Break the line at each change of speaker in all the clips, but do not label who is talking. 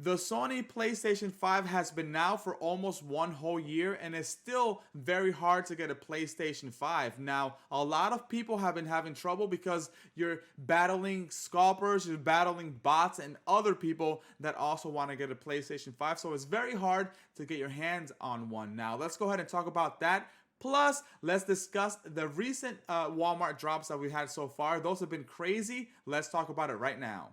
The Sony PlayStation 5 has been now for almost one whole year, and it's still very hard to get a PlayStation 5. Now, a lot of people have been having trouble because you're battling scalpers, you're battling bots, and other people that also want to get a PlayStation 5. So it's very hard to get your hands on one. Now, let's go ahead and talk about that. Plus, let's discuss the recent Walmart drops that we had so far. Those have been crazy. Let's talk about it right now.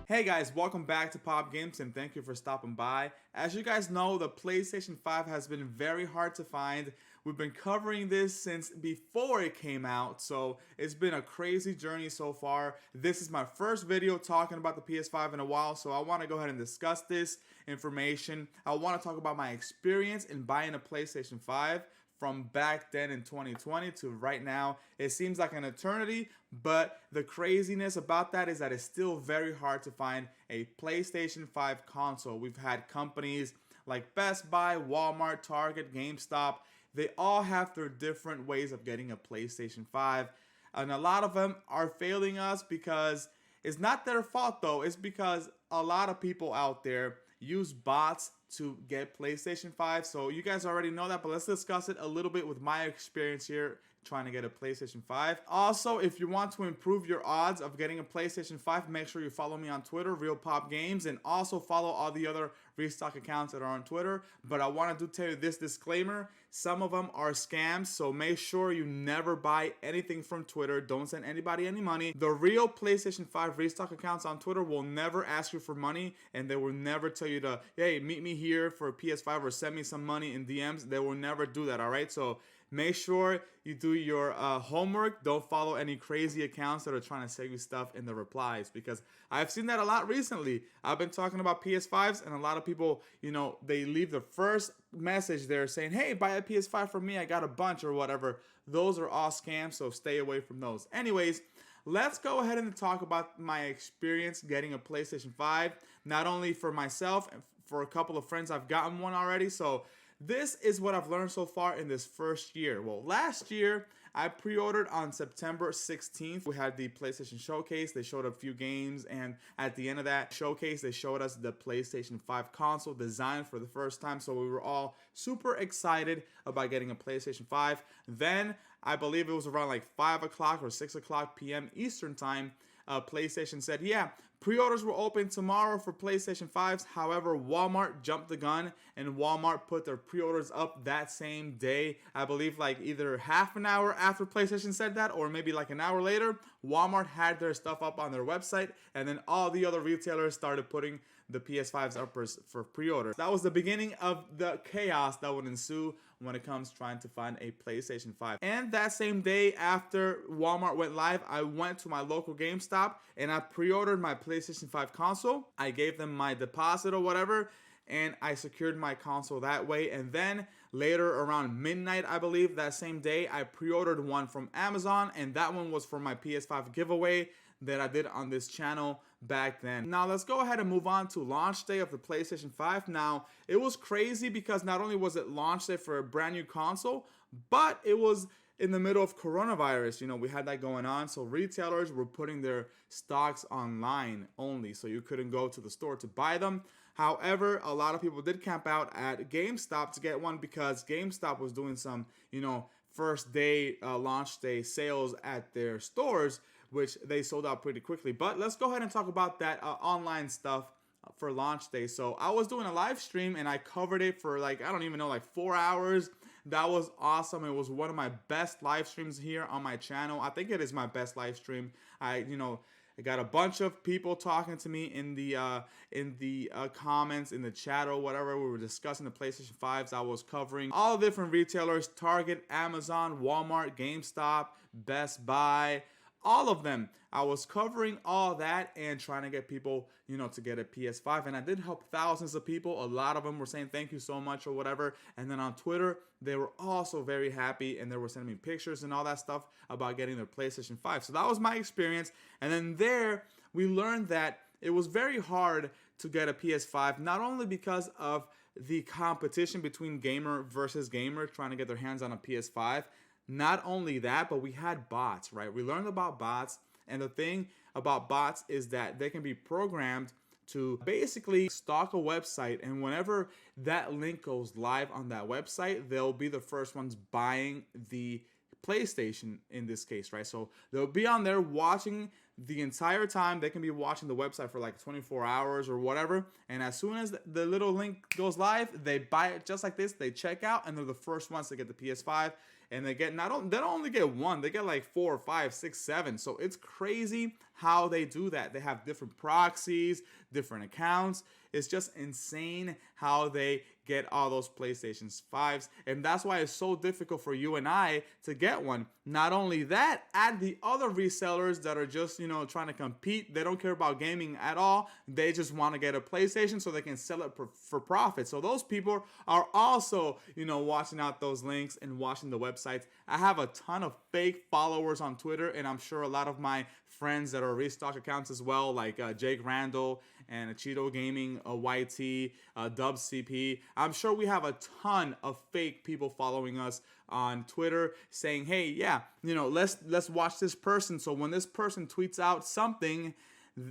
Hey guys, welcome back to Pop Games and thank you for stopping by. As you guys know, the PlayStation 5 has been very hard to find. We've been covering this since before it came out, so it's been a crazy journey so far. This is my first video talking about the PS5 in a while, so I want to go ahead and discuss this information. I want to talk about my experience in buying a PlayStation 5 from back then in 2020 to right now. It seems like an eternity, but the craziness about that is that it's still very hard to find a PlayStation 5 console. We've had companies like Best Buy, Walmart, Target, GameStop. They all have their different ways of getting a PlayStation 5, and a lot of them are failing us because it's not their fault though. It's because a lot of people out there use bots to get PlayStation 5. So you guys already know that, but let's discuss it a little bit with my experience here trying to get a PlayStation 5. Also, if you want to improve your odds of getting a PlayStation 5, make sure you follow me on Twitter, Real Pop Games, and also follow all the other restock accounts that are on Twitter. But I want to tell you this disclaimer: some of them are scams, so make sure you never buy anything from Twitter. Don't send anybody any money. The real PlayStation 5 restock accounts on Twitter will never ask you for money, and they will never tell you to, hey, meet me here for a PS5 or send me some money in DMs. They will never do that, all right? So make sure you do your homework. Don't follow any crazy accounts that are trying to sell you stuff in the replies, because I've seen that a lot recently. I've been talking about PS5s, and a lot of people, you know, they leave the first message there saying, hey, buy a PS5 for me, I got a bunch or whatever. Those are all scams, so stay away from those. Anyways, let's go ahead and talk about my experience getting a PlayStation 5. Not only for myself, and for a couple of friends, I've gotten one already. So this is what I've learned so far in this first year. Well, last year, I pre-ordered on September 16th. We had the PlayStation Showcase. They showed a few games, and at the end of that showcase, they showed us the PlayStation 5 console design for the first time. So we were all super excited about getting a PlayStation 5. Then, I believe it was around like 5 o'clock or 6 o'clock p.m. Eastern time, PlayStation said, yeah, pre-orders will open tomorrow for PlayStation 5s. However, Walmart jumped the gun, and Walmart put their pre-orders up that same day. I believe like either half an hour after PlayStation said that, or maybe like an hour later, Walmart had their stuff up on their website, and then all the other retailers started putting the PS5s up for pre-order. That was the beginning of the chaos that would ensue when it comes trying to find a PlayStation 5. And that same day after Walmart went live, I went to my local GameStop and I pre-ordered my PlayStation 5 console. I gave them my deposit or whatever, and I secured my console that way. And then later around midnight, I believe, that same day, I pre-ordered one from Amazon, and that one was for my PS5 giveaway that I did on this channel back then. Now let's go ahead and move on to launch day of the PlayStation 5. Now it was crazy because not only was it launch day for a brand new console, but it was in the middle of coronavirus. You know, we had that going on, so retailers were putting their stocks online only, so you couldn't go to the store to buy them. However, a lot of people did camp out at GameStop to get one because GameStop was doing some, you know, first day launch day sales at their stores, which they sold out pretty quickly. But let's go ahead and talk about that online stuff for launch day. So I was doing a live stream and I covered it for like, I don't even know, like 4 hours. That was awesome. It was one of my best live streams here on my channel. I think it is my best live stream. I got a bunch of people talking to me in the comments, in the chat or whatever. We were discussing the PlayStation 5s. I was covering all the different retailers: Target, Amazon, Walmart, GameStop, Best Buy, all of them. I was covering all that and trying to get people, you know, to get a PS5. And I did help thousands of people. A lot of them were saying thank you so much or whatever. And then on Twitter, they were also very happy and they were sending me pictures and all that stuff about getting their PlayStation 5. So that was my experience. And then there, we learned that it was very hard to get a PS5, not only because of the competition between gamer versus gamer trying to get their hands on a PS5. Not only that, but we had bots, right? We learned about bots, and the thing about bots is that they can be programmed to basically stalk a website, and whenever that link goes live on that website, they'll be the first ones buying the PlayStation in this case, right? So they'll be on there watching the entire time. They can be watching the website for like 24 hours or whatever, and as soon as the little link goes live, they buy it just like this. They check out, and they're the first ones to get the PS5. And they get they don't only get one, they get like 4, 5, 6, 7. So it's crazy how they do that. They have different proxies, different accounts. It's just insane how they get all those PlayStation 5s. And that's why it's so difficult for you and I to get one. Not only that, add the other resellers that are just, trying to compete. They don't care about gaming at all. They just want to get a PlayStation so they can sell it for profit. So those people are also, watching out those links and watching the websites. I have a ton of fake followers on Twitter, and I'm sure a lot of my friends that are restock accounts as well, like Jake Randall and Cheeto Gaming, YT, Dub CP. I'm sure we have a ton of fake people following us on Twitter saying, hey, yeah, let's watch this person. So when this person tweets out something,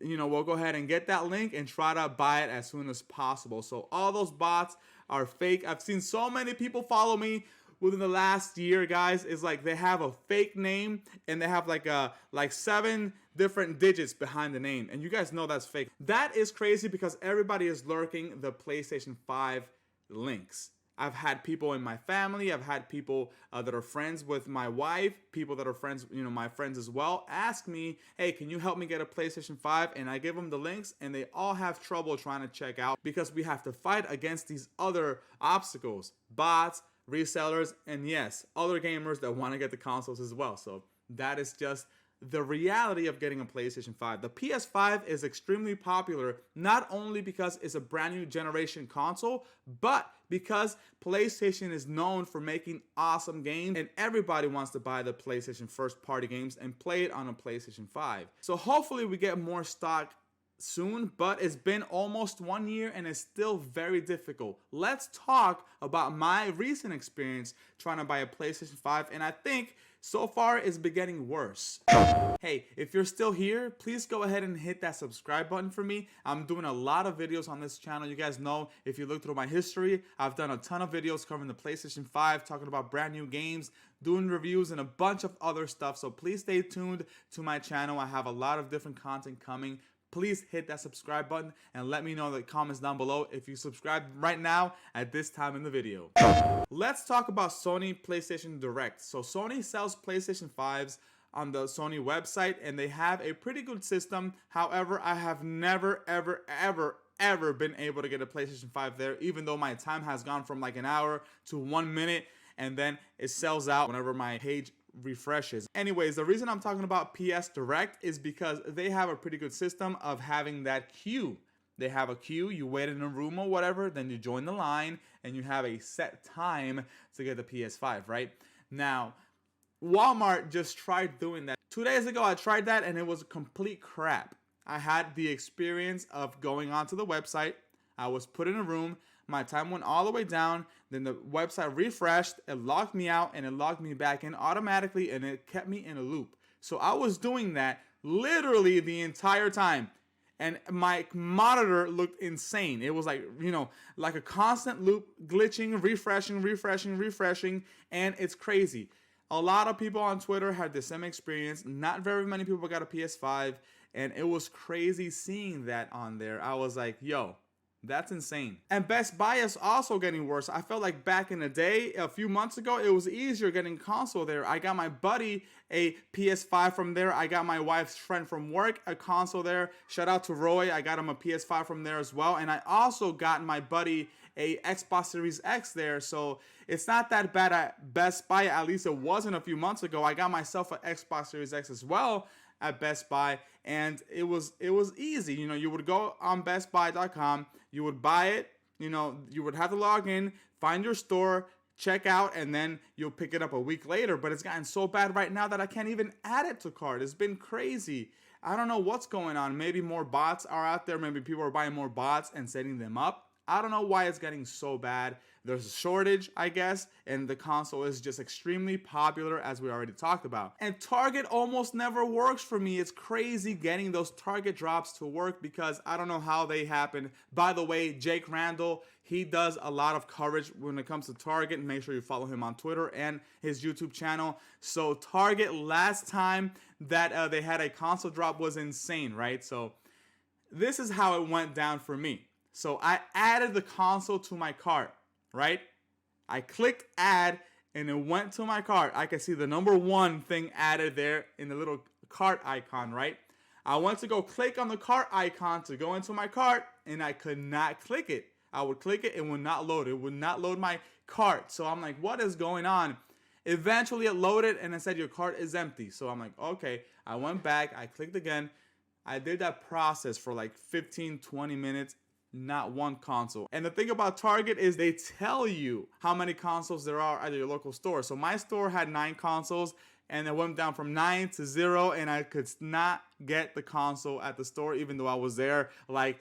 we'll go ahead and get that link and try to buy it as soon as possible. So all those bots are fake. I've seen so many people follow me within the last year, guys. Is like they have a fake name and they have like 7 different digits behind the name, and you guys know that's fake. That is crazy because everybody is lurking the PlayStation 5 links. I've had people in my family, I've had people that are friends with my wife, people that are friends, my friends as well, ask me, hey, can you help me get a PlayStation 5? And I give them the links, and they all have trouble trying to check out because we have to fight against these other obstacles, bots, resellers, and yes, other gamers that want to get the consoles as well. So that is just the reality of getting a PlayStation 5. The PS5 is extremely popular, not only because it's a brand new generation console, but because PlayStation is known for making awesome games, and everybody wants to buy the PlayStation first party games and play it on a PlayStation 5. So hopefully we get more stock soon, but it's been almost 1 year and it's still very difficult. Let's talk about my recent experience trying to buy a PlayStation 5, and I think so far it's been getting worse. Hey, if you're still here, please go ahead and hit that subscribe button for me. I'm doing a lot of videos on this channel. You guys know, if you look through my history, I've done a ton of videos covering the PlayStation 5, talking about brand new games, doing reviews, and a bunch of other stuff. So please stay tuned to my channel. I have a lot of different content coming. Please hit that subscribe button and let me know in the comments down below if you subscribe right now at this time in the video. Let's talk about Sony PlayStation Direct. So Sony sells PlayStation 5s on the Sony website, and they have a pretty good system. However, I have never, ever been able to get a PlayStation 5 there, even though my time has gone from like an hour to 1 minute, and then it sells out whenever my page refreshes. Anyways, the reason I'm talking about PS Direct is because they have a pretty good system of having that queue. They have a queue, you wait in a room or whatever, then you join the line, and you have a set time to get the PS5, right? Now, Walmart just tried doing that. 2 days ago, I tried that, and it was complete crap. I had the experience of going onto the website, I was put in a room, my time went all the way down, then the website refreshed, it logged me out, and it logged me back in automatically, and it kept me in a loop. So I was doing that literally the entire time, and my monitor looked insane. It was like, like a constant loop, glitching, refreshing, and it's crazy. A lot of people on Twitter had the same experience. Not very many people got a PS5, and it was crazy seeing that on there. I was like, yo, that's insane. And Best Buy is also getting worse. I felt like back in the day, a few months ago, it was easier getting console there. I got my buddy a PS5 from there. I got my wife's friend from work a console there. Shout out to Roy. I got him a PS5 from there as well. And I also got my buddy a Xbox Series X there. So it's not that bad at Best Buy. At least it wasn't a few months ago. I got myself an Xbox Series X as well at Best Buy, and it was easy. You would go on bestbuy.com, you would buy it, you would have to log in, find your store, check out, and then you'll pick it up a week later. But it's gotten so bad right now that I can't even add it to cart. It's been crazy. I don't know what's going on. Maybe more bots are out there. Maybe people are buying more bots and setting them up. I don't know why it's getting so bad, there's a shortage, I guess, and the console is just extremely popular, as we already talked about. And Target almost never works for me. It's crazy getting those Target drops to work because I don't know how they happen. By the way, Jake Randall, he does a lot of coverage when it comes to Target. Make sure you follow him on Twitter and his YouTube channel. So Target, last time that they had a console drop was insane, right? So this is how it went down for me. So I added the console to my cart, right? I clicked add and it went to my cart. I can see the number 1 thing added there in the little cart icon, right? I went to go click on the cart icon to go into my cart and I could not click it. I would click it, it would not load. It would not load my cart. So I'm like, what is going on? Eventually it loaded and it said your cart is empty. So I'm like, okay. I went back, I clicked again. I did that process for like 15-20 minutes, not one console. And the thing about Target is they tell you how many consoles there are at your local store. So my store had 9 consoles and it went down from 9 to 0 and I could not get the console at the store even though I was there like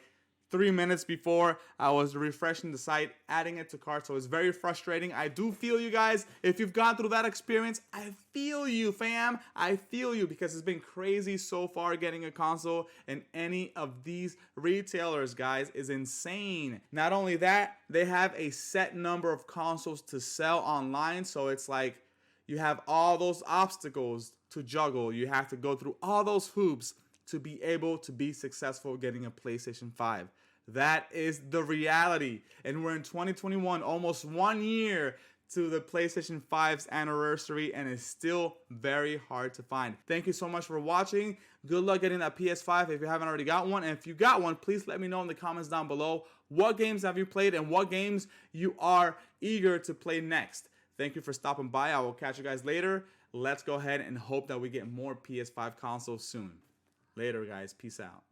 3 minutes before. I was refreshing the site, adding it to cart. So it's very frustrating. I do feel you guys. If you've gone through that experience, I feel you, fam. I feel you because it's been crazy so far getting a console, and any of these retailers, guys, is insane. Not only that, they have a set number of consoles to sell online. So it's like you have all those obstacles to juggle. You have to go through all those hoops to be able to be successful getting a PlayStation 5. That is the reality. And we're in 2021, almost 1 year to the PlayStation 5's anniversary, and it's still very hard to find. Thank you so much for watching. Good luck getting that PS5 if you haven't already got one. And if you got one, please let me know in the comments down below what games have you played and what games you are eager to play next. Thank you for stopping by. I will catch you guys later. Let's go ahead and hope that we get more PS5 consoles soon. Later, guys. Peace out.